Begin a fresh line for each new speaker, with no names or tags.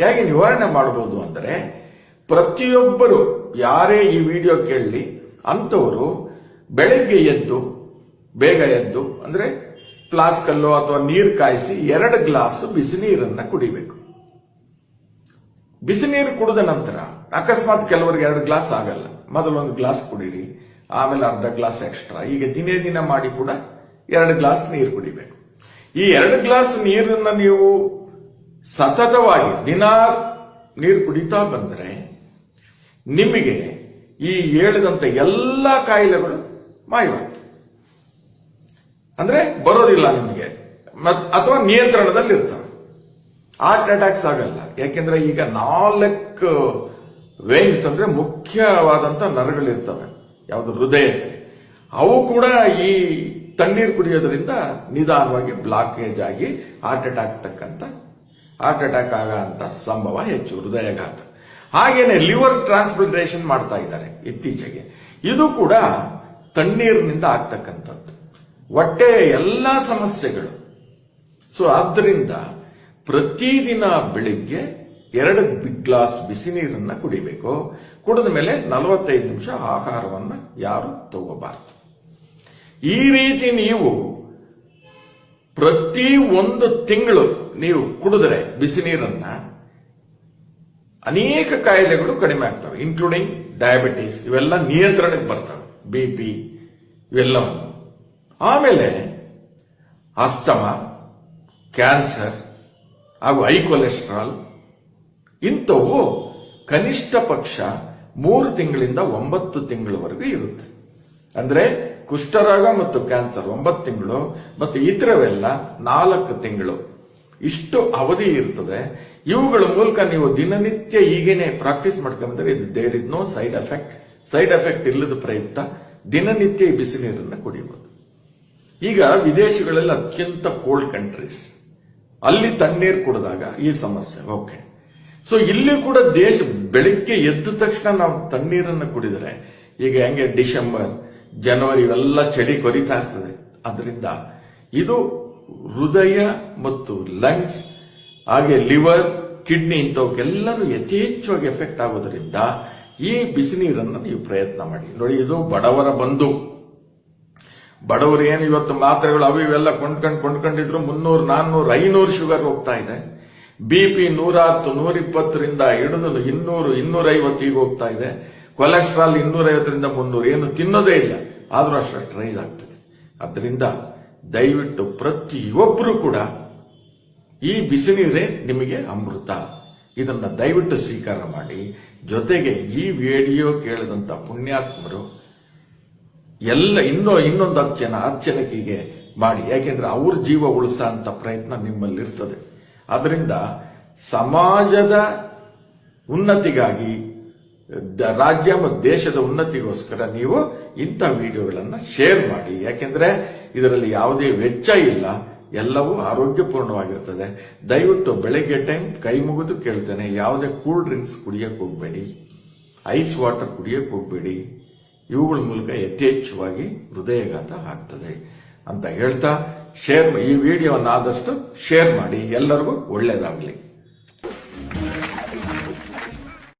ಹೇಗೆ ನಿವಾರಣೆ ಮಾಡಬಹುದು ಅಂದರೆ ಪ್ರತಿಯೊಬ್ಬರು ಯಾರೇ ಈ ವಿಡಿಯೋ ಕೇಳಲಿ ಅಂತವರು ಬೆಳಗ್ಗೆ ಎದ್ದು ಬೇಗ ಎದ್ದು ಅಂದ್ರೆ ಫ್ಲಾಸ್ಕಲ್ಲೋ ಅಥವಾ ನೀರು ಕಾಯಿಸಿ 2 ಗ್ಲಾಸ್ ಬಿಸಿ ನೀರನ್ನ ಕುಡಿಬೇಕು. ಬಿಸಿ ನೀರು ಕುಡಿದ ನಂತರ ಅಕಸ್ಮಾತ್ ಕೆಲವರಿಗೆ 2 ಗ್ಲಾಸ್ ಆಗಲ್ಲ, ಮೊದಲು 1 ಗ್ಲಾಸ್ ಕುಡೀರಿ, ಆಮೇಲೆ ಅರ್ಧ ಗ್ಲಾಸ್ ಎಕ್ಸ್ಟ್ರಾ, ಈಗ ದಿನೇ ದಿನ ಮಾಡಿ ಕೂಡ 2 ಗ್ಲಾಸ್ ನೀರು ಕುಡಿಬೇಕು. ಈ 2 ಗ್ಲಾಸ್ ನೀರನ್ನ ನೀವು ಸತತವಾಗಿ ದಿನ ನೀರು ಕುಡಿತಾ ಬಂದರೆ ನಿಮಗೆ ಈ ಹೇಳಿದಂತ ಎಲ್ಲ ಕಾಯಿಲೆಗಳು ಮಾಯವಾಗ್ತವೆ. ಅಂದ್ರೆ ಬರೋದಿಲ್ಲ ನಿಮಗೆ, ಅಥವಾ ನಿಯಂತ್ರಣದಲ್ಲಿ ಇರ್ತವೆ. ಹಾರ್ಟ್ ಅಟ್ಯಾಕ್ಸ್ ಆಗಲ್ಲ, ಯಾಕೆಂದ್ರೆ ಈಗ 4 ವೇನ್ಸ್ ಅಂದ್ರೆ ಮುಖ್ಯವಾದಂತ ನರಗಳಿರ್ತವೆ ಯಾವುದು ಹೃದಯಕ್ಕೆ, ಅವು ಕೂಡ ಈ ತಣ್ಣೀರು ಕುಡಿಯೋದ್ರಿಂದ ನಿಧಾನವಾಗಿ ಬ್ಲಾಕೇಜ್ ಆಗಿ ಹಾರ್ಟ್ ಅಟ್ಯಾಕ್ ಆಗಂತ ಸಂಭವ ಹೆಚ್ಚು, ಹೃದಯಘಾತ. ಹಾಗೇನೆ ಲಿವರ್ ಟ್ರಾನ್ಸ್ಪ್ಲಾಂಟೇಷನ್ ಮಾಡ್ತಾ ಇದ್ದಾರೆ ಇತ್ತೀಚೆಗೆ, ಇದು ಕೂಡ ತಣ್ಣೀರಿನಿಂದ ಆಗ್ತಕ್ಕಂಥದ್ದು. ಹೊಟ್ಟೆಯ ಎಲ್ಲಾ ಸಮಸ್ಯೆಗಳು. ಸೊ ಆದ್ದರಿಂದ ಪ್ರತಿದಿನ ಬೆಳಿಗ್ಗೆ 2 ಗ್ಲಾಸ್ ಬಿಸಿ ನೀರನ್ನ ಕುಡಿಬೇಕು. ಕುಡಿದ ಮೇಲೆ 45 ನಿಮಿಷ ಆಹಾರವನ್ನ ಯಾರು ತಗೋಬಾರದು. ಈ ರೀತಿ ನೀವು ಪ್ರತಿ 1 ತಿಂಗಳು ನೀವು ಕುಡಿದ್ರೆ ಬಿಸಿ ನೀರನ್ನ ಅನೇಕ ಕಾಯಿಲೆಗಳು ಕಡಿಮೆ ಆಗ್ತವೆ, ಇನ್ಕ್ಲೂಡಿಂಗ್ ಡಯಾಬಿಟಿಸ್, ಇವೆಲ್ಲ ನಿಯಂತ್ರಣಕ್ಕೆ ಬರ್ತವೆ, BP ಇವೆಲ್ಲವನ್ನು. ಆಮೇಲೆ ಅಸ್ತಮ, ಕ್ಯಾನ್ಸರ್ ಹಾಗೂ ಹೈ ಕೊಲೆಸ್ಟ್ರಾಲ್ ಇಂಥವು ಕನಿಷ್ಠ ಪಕ್ಷ 3 ತಿಂಗಳಿಂದ 9 ತಿಂಗಳವರೆಗೂ ಇರುತ್ತೆ. ಅಂದ್ರೆ ಕುಷ್ಠರೋಗ ಮತ್ತು ಕ್ಯಾನ್ಸರ್ 9 ತಿಂಗಳು ಮತ್ತು ಇತರವೆಲ್ಲ 4 ತಿಂಗಳು, ಇಷ್ಟು ಅವಧಿ ಇರ್ತದೆ. ಇವುಗಳ ಮೂಲಕ ನೀವು ದಿನನಿತ್ಯ ಹೀಗೇನೆ ಪ್ರಾಕ್ಟೀಸ್ ಮಾಡ್ಕೊಂಡ್ರೆ there is no side effect ಇಲ್ಲದ ಪ್ರಯುಕ್ತ ದಿನನಿತ್ಯ ಈ ಬಿಸಿ ನೀರನ್ನು ಕುಡಿಯಬಹುದು. ಈಗ ವಿದೇಶಗಳೆಲ್ಲ ಅತ್ಯಂತ ಕೋಲ್ಡ್ ಕಂಟ್ರೀಸ್, ಅಲ್ಲಿ ತಣ್ಣೀರು ಕುಡಿದಾಗ ಈ ಸಮಸ್ಯೆ ಓಕೆ. ಸೊ ಇಲ್ಲಿ ಕೂಡ ಬೆಳಿಗ್ಗೆ ಎದ್ದ ತಕ್ಷಣ ನಾವು ತಣ್ಣೀರನ್ನು ಕುಡಿದರೆ, ಈಗ ಹೆಂಗೆ ಡಿಸೆಂಬರ್ ಜನವರಿ ಇವೆಲ್ಲ ಚಳಿ ಕೊರಿತಾ ಇರ್ತದೆ, ಅದರಿಂದ ಇದು ಹೃದಯ ಮತ್ತು ಲಂಗ್ಸ್ ಹಾಗೆ ಲಿವರ್, ಕಿಡ್ನಿ ಇಂಥವಕ್ಕೆಲ್ಲನೂ ಯಥೇಚ್ಛವಾಗಿ ಎಫೆಕ್ಟ್ ಆಗೋದ್ರಿಂದ ಈ ಬಿಸಿ ನೀರನ್ನು ನೀವು ಪ್ರಯತ್ನ ಮಾಡಿ ನೋಡಿ. ಇದು ಬಡವರ ಬಂಧು. ಬಡವರು ಏನು ಇವತ್ತು ಮಾತ್ರೆಗಳು ಅವು ಇವೆಲ್ಲ ಕೊಂಡ್ಕೊಂಡಿದ್ರು 300, 400, 500 ಶುಗರ್ ಹೋಗ್ತಾ ಇದೆ. BP 110, 120ರಿಂದ ಹಿಡಿದು 200, 250 ಈಗ ಹೋಗ್ತಾ ಇದೆ. ಕೊಲೆಸ್ಟ್ರಾಲ್ 250ರಿಂದ 300, ಏನು ತಿನ್ನೋದೇ ಇಲ್ಲ, ಆದ್ರೂ ಅಷ್ಟು ರೈಸ್ ಆಗ್ತದೆ. ಅದರಿಂದ ದಯವಿಟ್ಟು ಪ್ರತಿಯೊಬ್ಬರು ಕೂಡ ಈ ಬಿಸಿ ನೀರೇ ನಿಮಗೆ ಅಮೃತ, ಇದನ್ನ ದಯವಿಟ್ಟು ಸ್ವೀಕಾರ ಮಾಡಿ. ಜೊತೆಗೆ ಈ ವಿಡಿಯೋ ಕೇಳಿದಂತ ಪುಣ್ಯಾತ್ಮರು ಎಲ್ಲ ಇನ್ನೊಂದು 10 ಜನಕ್ಕೆ ಮಾಡಿ, ಯಾಕೆಂದ್ರೆ ಅವ್ರ ಜೀವ ಉಳಿಸ ಅಂತ ಪ್ರಯತ್ನ ನಿಮ್ಮಲ್ಲಿ ಇರ್ತದೆ. ಅದರಿಂದ ಸಮಾಜದ ಉನ್ನತಿಗಾಗಿ, ರಾಜ್ಯ ಮತ್ತು ದೇಶದ ಉನ್ನತಿಗೋಸ್ಕರ ನೀವು ಇಂಥ ವಿಡಿಯೋಗಳನ್ನ ಶೇರ್ ಮಾಡಿ. ಯಾಕೆಂದ್ರೆ ಇದರಲ್ಲಿ ಯಾವುದೇ ವೆಚ್ಚ ಇಲ್ಲ, ಎಲ್ಲವೂ ಆರೋಗ್ಯಪೂರ್ಣವಾಗಿರ್ತದೆ. ದಯವಿಟ್ಟು ಬೆಳಗ್ಗೆ ಟೈಮ್ ಕೈ ಮುಗಿದು ಕೇಳ್ತೇನೆ, ಯಾವುದೇ ಕೂಲ್ ಡ್ರಿಂಕ್ಸ್ ಕುಡಿಯಕ್ಕೆ ಹೋಗ್ಬೇಡಿ, ಐಸ್ ವಾಟರ್ ಕುಡಿಯಕ್ಕೆ ಹೋಗ್ಬೇಡಿ. ಇವುಗಳ ಮೂಲಕ ಯಥೇಚ್ಛವಾಗಿ ಹೃದಯಘಾತ ಆಗ್ತದೆ ಅಂತ ಹೇಳ್ತಾ ಈ ವಿಡಿಯೋವನ್ನು ಆದಷ್ಟು ಶೇರ್ ಮಾಡಿ. ಎಲ್ಲರಿಗೂ ಒಳ್ಳೆಯದಾಗಲಿ.